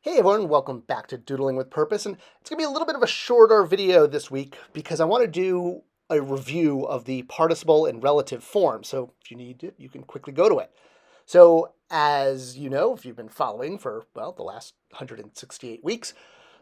Hey everyone, welcome back to Doodling with Purpose, and it's going to be a little bit of a shorter video this week because I want to do a review of the participle and relative form. So if you need it, you can quickly go to it. So as you know, if you've been following for, well, the last 168 weeks,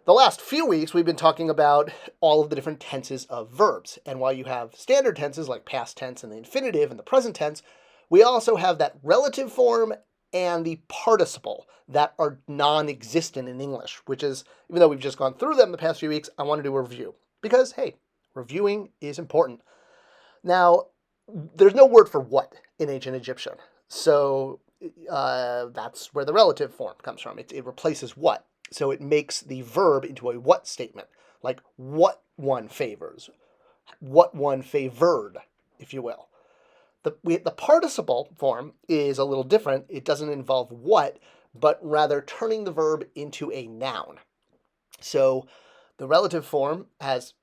the last few weeks we've been talking about all of the different tenses of verbs. And while you have standard tenses like past tense and the infinitive and the present tense, we also have that relative form and the participle that are non-existent in English, which is, even though we've just gone through them the past few weeks, I want to do a review because, hey, reviewing is important. Now, there's no word for what in ancient Egyptian, so that's where the relative form comes from. It replaces what, so it makes the verb into a what statement, like what one favors, what one favored, if you will. The participle form is a little different. It doesn't involve what, but rather turning the verb into a noun. So the relative form has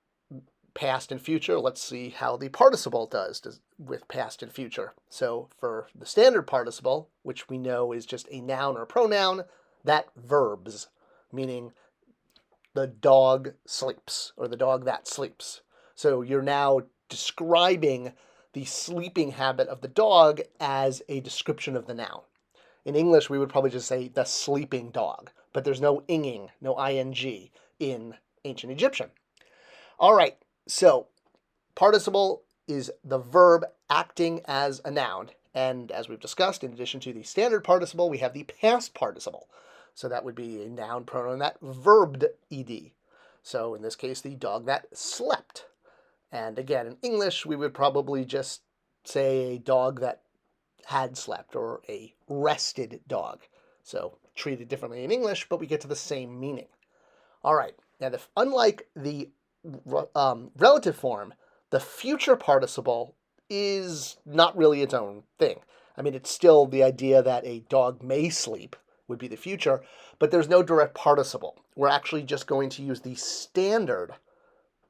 past and future. Let's see how the participle does with past and future. So for the standard participle, which we know is just a noun or a pronoun, that verbs, meaning the dog sleeps or the dog that sleeps. So you're now describing the sleeping habit of the dog as a description of the noun. In English, we would probably just say the sleeping dog, but there's no inging, no ing in ancient Egyptian. All right, so participle is the verb acting as a noun. And as we've discussed, in addition to the standard participle, we have the past participle. So that would be a noun pronoun that verbed ed. So in this case, the dog that slept. And again, in English, we would probably just say a dog that had slept or a rested dog. So treated differently in English, but we get to the same meaning. All right. Now, unlike the relative form, the future participle is not really its own thing. I mean, it's still the idea that a dog may sleep would be the future, but there's no direct participle. We're actually just going to use the standard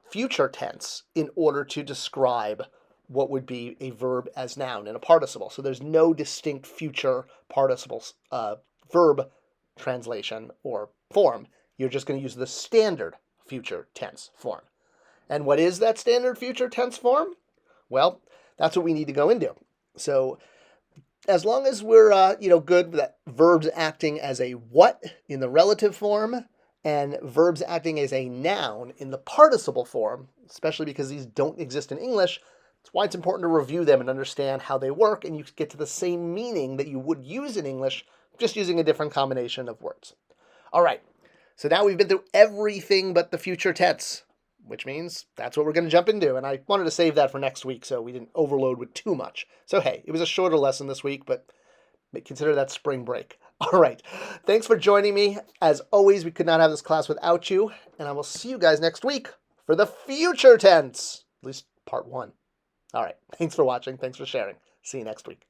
future tense in order to describe what would be a verb as noun in a participle. So there's no distinct future participle verb translation or form. You're just going to use the standard future tense form. And what is that standard future tense form? Well, that's what we need to go into. So as long as we're good with that verbs acting as a what in the relative form, and verbs acting as a noun in the participle form, especially because these don't exist in English, that's why it's important to review them and understand how they work, and you get to the same meaning that you would use in English, just using a different combination of words. All right, so now we've been through everything but the future tense, which means that's what we're going to jump into, and I wanted to save that for next week so we didn't overload with too much. So hey, it was a shorter lesson this week, but consider that spring break. All right. Thanks for joining me. As always, we could not have this class without you, and I will see you guys next week for the future tense, at least part 1. All right. Thanks for watching. Thanks for sharing. See you next week.